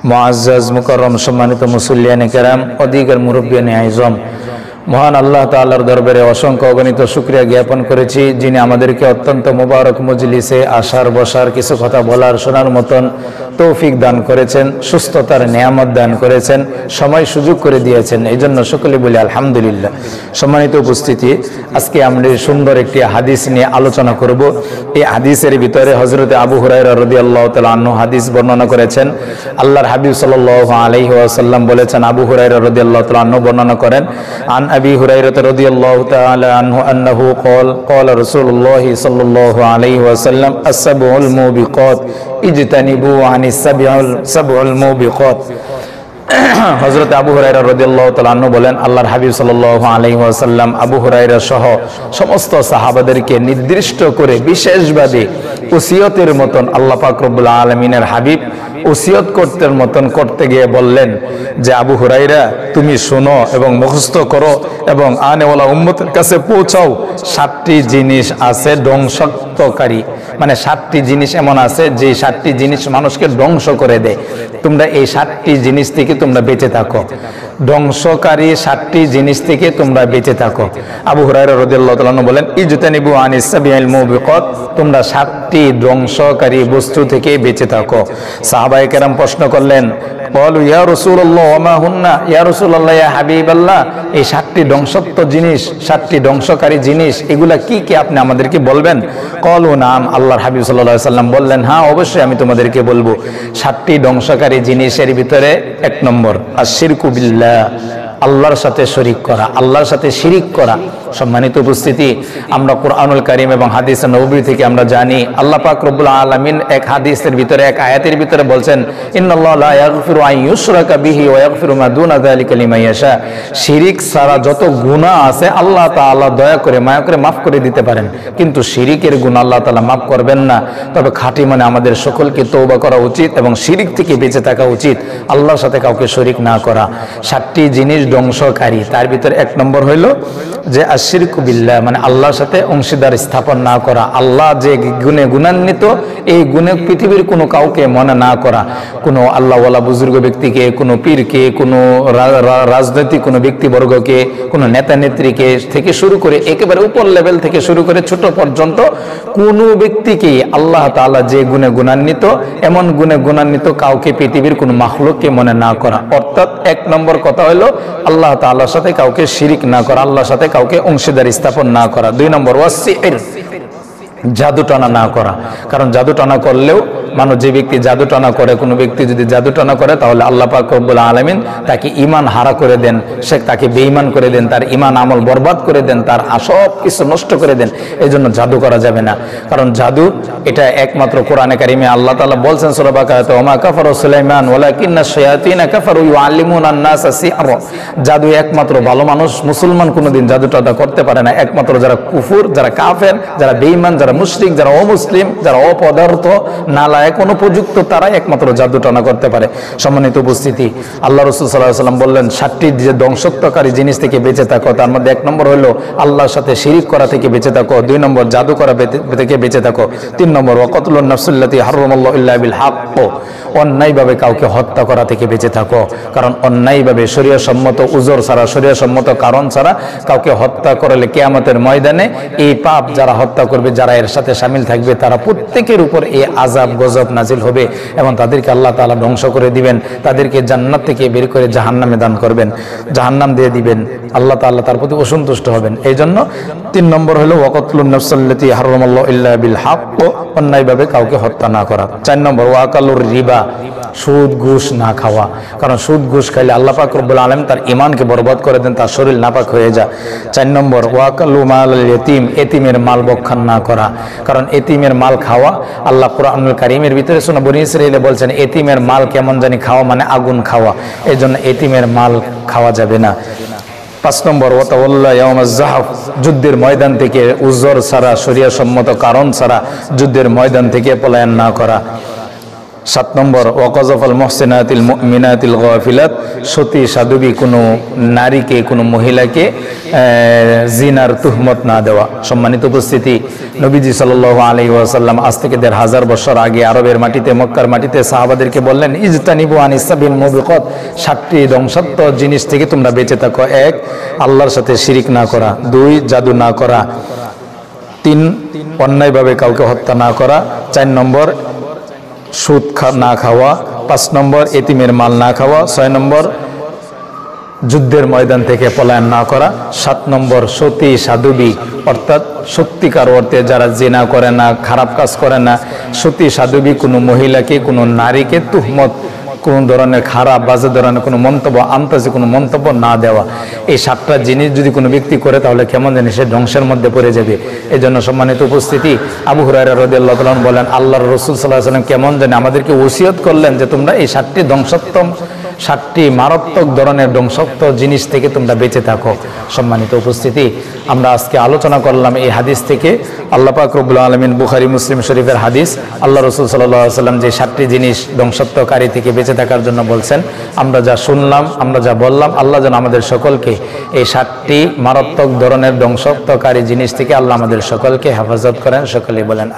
মুআজ্জাজ মুকাররম সম্মানিত মুসল্লিয়ানে কেরাম ও দিগর মুরব্বিয়ানে আইজম, মহান আল্লাহ তাআলার দরবারে অসংখ্য অগণিত শুকরিয়া জ্ঞাপন করেছি, যিনি আমাদেরকে অত্যন্ত মুবারক মজলিসে আসার বসার কিছু কথা বলার শোনার মতন তৌফিক দান করেছেন, সুস্থতার নেয়ামত দান করেছেন, সময় সুযোগ করে দিয়েছেন। এই জন্য সকলে বলি আলহামদুলিল্লাহ। সম্মানিত উপস্থিতি, আজকে আমরা সুন্দর একটি হাদিস নিয়ে আলোচনা করব। এই হাদিসের ভিতরে হযরত আবু হুরায়রা রাদিয়াল্লাহু তাআলা আনহু হাদিস বর্ণনা করেছেন। আল্লাহর হাবিব সাল্লাল্লাহু আলাইহি ওয়াসাল্লাম বলেছেন, আবু হুরায়রা রাদিয়াল্লাহু তাআলা আনহু বর্ণনা করেন, আন আবি হুরায়রা রাদিয়াল্লাহু তাআলা আনহু আন্নাহু ক্বালা রাসূলুল্লাহ সাল্লাল্লাহু আলাইহি ওয়াসাল্লাম আস-সাবউল মুবিকাত ইজতানিবু আনিস সাবউল মুবিকাত। হযরত আবু হুরায়রা রাদিয়াল্লাহু তাআলা আনহু বলেন, আল্লাহর হাবিব সাল্লাল্লাহু আলাইহি ওয়াসাল্লাম আবু হুরায়রা সহ সমস্ত সাহাবাদেরকে নির্দিষ্ট করে বিশেষভাবে ওসিয়তের মতন আল্লাহ পাক রব্বুল আলামিনের হাবিব ওসিয়ত করতে গিয়ে বললেন যে, আবু হুরায়রা তুমি শোনো এবং মুখস্থ করো এবং আনেওয়ালা উম্মতের কাছে পৌঁছাও। 7টি জিনিস আছে ধ্বংসকারী, মানে 7টি জিনিস এমন আছে যে 7টি জিনিস মানুষকে ধ্বংস করে দেয়। তোমরা এই 7টি জিনিস থেকে তোমরা বেঁচে থাকো। ধ্বংসকারী 7টি জিনিস থেকে তোমরা বেঁচে থাকো। আবু হুরায়রা রাদিয়াল্লাহু তাআলা বলেন, ইজতানিবু আনিস সাবিল মুবিকাত, তোমরা 7টি ধ্বংসকারী বস্তু থেকে বেঁচে থাকো। সাহাবায়ে কেরাম প্রশ্ন করলেন, বলু ইয়া রাসূলুল্লাহ ওয়া মা হুন্না, ইয়া রাসূলুল্লাহ ইয়া হাবিবাল্লাহ, এই 7টি ধ্বংসাত্মক জিনিস, 7টি ধ্বংসকারী জিনিস, এগুলা কি কি আপনি আমাদেরকে বলবেন? ক্বালু নাম, আল্লাহর হাবিব সাল্লাল্লাহু আলাইহি সাল্লাম বললেন, হ্যাঁ অবশ্যই আমি তোমাদেরকে বলবো। 7টি ধ্বংসকারী জিনিসের ভিতরে 1 নম্বর আশ-শিরকু বিল্লাহ, আল্লাহর সাথে শরীক করা, আল্লাহর সাথে শিরিক করা। সম্মানিত উপস্থিতি, আমরা কুরআনুল কারীম এবং হাদিস নববী থেকে আমরা জানি আল্লাহ পাক রব্বুল আলামিন এক হাদিসের ভিতরে, এক আয়াতের ভিতরে বলছেন, ইন্নাল্লাহা লা ইয়াগফিরু আন ইউশরাকা বিহি ওয়া ইয়াগফিরু মা দুনা যালিকা লিমান ইয়াশা। শিরিক ছাড়া যত গুনাহ আছে আল্লাহ তাআলা দয়া করে মায়া করে মাফ করে দিতে পারেন, কিন্তু শিরিকের গুনাহ আল্লাহ তাআলা মাফ করবেন না। তবে খাঁটি মানে আমাদের সকলকে তওবা করা উচিত এবং শিরিক থেকে বেঁচে থাকা উচিত, আল্লাহর সাথে কাউকে শরীক না করা। 7টি জিনিস ধ্বংসকারী, তার ভিতরে 1 নম্বর হইল যে আশ-শিরকু বিল্লাহ, মানে আল্লাহর সাথে অংশীদার স্থাপন না করা। আল্লাহ যে গুণে গুণান্বিত, এই গুণে পৃথিবীর কোনো কাউকে মনে না করা। কোনো আল্লাহওয়ালা বুজুর্গ ব্যক্তিকে, কোনো পীরকে, কোনো রাজনৈতিক কোনো ব্যক্তিবর্গকে, কোনো নেতা নেত্রীকে থেকে শুরু করে একেবারে উপর লেভেল থেকে শুরু করে ছোট পর্যন্ত কোনো ব্যক্তিকে আল্লাহ তাআলা যে গুণে গুণান্বিত, এমন গুণে গুণান্বিত কাউকে পৃথিবীর কোনো মাখলুককে মনে না করা। অর্থাৎ 1 নম্বর কথা হলো আল্লাহ তাআলার সাথে কাউকে শিরিক না করা, আল্লাহর সাথে কাউকে অংশীদার স্থাপন না করা। 2 নম্বর ওয়াসির, জাদুটনা না করা। কারণ জাদুটনা করলেও মানুষ, যে ব্যক্তি জাদুটনা করে, কোনো ব্যক্তি যদি জাদুটনা করে তাহলে আল্লাহ পাক রব্বুল আলামিন তাকে ঈমান হারা করে দেন, সে তাকে বেঈমান করে দেন, তার ঈমান আমল বরবাদ করে দেন, তার সব কিছু নষ্ট করে দেন। এই জন্য জাদু করা যাবে না। কারণ জাদু এটা একমাত্র কোরআনে কারিমে আল্লাহ তাআলা বলছেন সূরা বাকারাতে, ওয়া মা কাফারা সুলাইমান ওয়ালাকিন্না শায়াতিনা কাফারু ইউআল্লিমুনা আন-নাসা সিহরা। জাদু একমাত্র ভালো মানুষ, মুসলমান কোনোদিন জাদুটনা করতে পারে না। একমাত্র যারা কুফর, যারা কাফের, যারা বেঈমান, যারা মুশরিক, যারা অমুসলিম, যারা অপদার্থ, নালায়েক, অনুপযুক্ত, তারাই একমাত্র জাদুটনা করতে পারে। সম্মানিত উপস্থিতি, আল্লাহ রাসূল সাল্লাল্লাহু আলাইহি ওয়াসাল্লাম বললেন 7টি যে ধ্বংসকারী জিনিস থেকে বেঁচে থাকো। তার মধ্যে 1 নম্বর হলো আল্লাহর সাথে শিরিক করা থেকে বেঁচে থাকো। 2 নম্বর জাদু করা থেকে বেঁচে থাকো। 3 নম্বর ওয়াকাতুলুন নাফসুল্লাতী হারামাল্লাহু ইল্লা বিল হক, অন্যায়ভাবে কাউকে হত্যা করা থেকে বেঁচে থাকো। কারণ অন্যায়ভাবে শরীয়তসম্মত উজর ছাড়া, শরীয়তসম্মত কারণ ছাড়া কাউকে হত্যা করলে কিয়ামতের ময়দানে এই পাপ যারা হত্যা করবে, যারা এর সাথে শামিল থাকবে, তারা প্রত্যেকের উপর এই আযাব গজব নাজিল হবে এবং তাদেরকে আল্লাহ তাআলা ধ্বংস করে দিবেন। তাদেরকে জান্নাত থেকে বের করে জাহান্নামে দান করবেন, জাহান্নাম দিয়ে দিবেন। আল্লাহ তাআলা তার প্রতি অসন্তুষ্ট হবেন। এই জন্য 3 নম্বর হলো ওয়াকাতুলুন নাফসাল্লাতী হারামাল্লাহু ইল্লা বিল হক, অন্যায়ভাবে কাউকে হত্যা না করা। 4 নম্বর ওয়াকালুর রিবা, সুদ ঘুষ না খাওয়া। কারণ সুদ ঘুষ খাইলে আল্লাহ পাক রব্বুল আলামিন তার ঈমানকে বরবাদ করে দেন, তার শরীর নাপাক হয়ে যায়। 4 নম্বর ওয়াকালু মাল ইয়াতীম, এতিমের মাল ভক্ষণ না করা। কারণ এতিমের মাল খাওয়া, আল্লাহ কুরআনুল কারীমের ভিতরে সূরা বনী ইসরাঈলে বলছেন এতিমের মাল কেমন জানি খাওয়া, মানে আগুন খাওয়া। এজন্য এতিমের মাল খাওয়া যাবে না। 5 নম্বর ওয়াতাওয়াল্লা ইয়াউমাজ যাহফ, যুদ্ধের ময়দান থেকে উযর ছাড়া, শরীয়তসম্মত কারণ ছাড়া যুদ্ধের ময়দান থেকে পলায়ন না করা। 7 নম্বর ওয়াকাযাফাল মুহসিনাতিল মুমিনাতিল গাফিলাত, সতী সাধবী কোনো নারীকে, কোনো মহিলাকে জিনার তুহমত না দেওয়া। সম্মানিত উপস্থিতি, নবীজি সাল্লাল্লাহু আলাইহি ওয়াসাল্লাম আজ থেকে 1500 বছর আগে আরবের মাটিতে, মক্কার মাটিতে সাহাবাদেরকে বললেন, ইজতানিবু আনিস সাবিল মুবিকাত, 7টি ধ্বংসাত্মক জিনিস থেকে তোমরা বেঁচে থাকো। 1, আল্লাহর সাথে শিরিক না করা। 2, জাদু না করা। 3, অন্যায়ভাবে কাউকে হত্যা না করা। 4 নম্বর, সুদ না খাওয়া। 5 নম্বর, এতিমের মাল না খাওয়া। 6 নম্বর, যুদ্ধের ময়দান থেকে পলায়ন না করা। 7 নম্বর, সতী সাধবী, অর্থাৎ সত্যিকার অর্থে যারা জিনা করে না, খারাপ কাজ করে না, সতী সাধবী কোনো মহিলাকে, কোনো নারীকে তুহমত, কোনো ধরনের খারাপ বাজে ধরনের কোনো মন্তব্য, আন্তাজে কোনো মন্তব্য না দেওয়া। এই 7টা জিনিস যদি কোনো ব্যক্তি করে তাহলে কেমন জানি সে ধ্বংসের মধ্যে পড়ে যাবে। এই জন্য সম্মানিত উপস্থিতি, আবু হুরায়রা রাদিয়াল্লাহু তাআলা বলেন, আল্লাহর রাসূল সাল্লাল্লাহু আলাইহি ওয়াসাল্লাম কেমন জানি আমাদেরকে ওসিয়ত করলেন যে তোমরা এই 7টি মারাত্মক ধরনের ধ্বংসাত্মক জিনিস থেকে তোমরা বেঁচে থাকো। সম্মানিত উপস্থিতি, আমরা আজকে আলোচনা করলাম এই হাদিস থেকে। আল্লাহ পাক রব্বুল আলামিন বুখারী মুসলিম শরীফের হাদিস, আল্লাহ রাসূল সাল্লাল্লাহু আলাইহি ওয়াসাল্লাম যে 7টি জিনিস ধ্বংসাত্মকারী থেকে বেঁচে থাকার জন্য বলছেন, আমরা যা শুনলাম, আমরা যা বললাম, আল্লাহ যেন আমাদের সকলকে এই 7টি মারাত্মক ধরনের ধ্বংসাত্মকারী জিনিস থেকে আল্লাহ আমাদের সকলকে হেফাজত করেন। সকলেই বলেন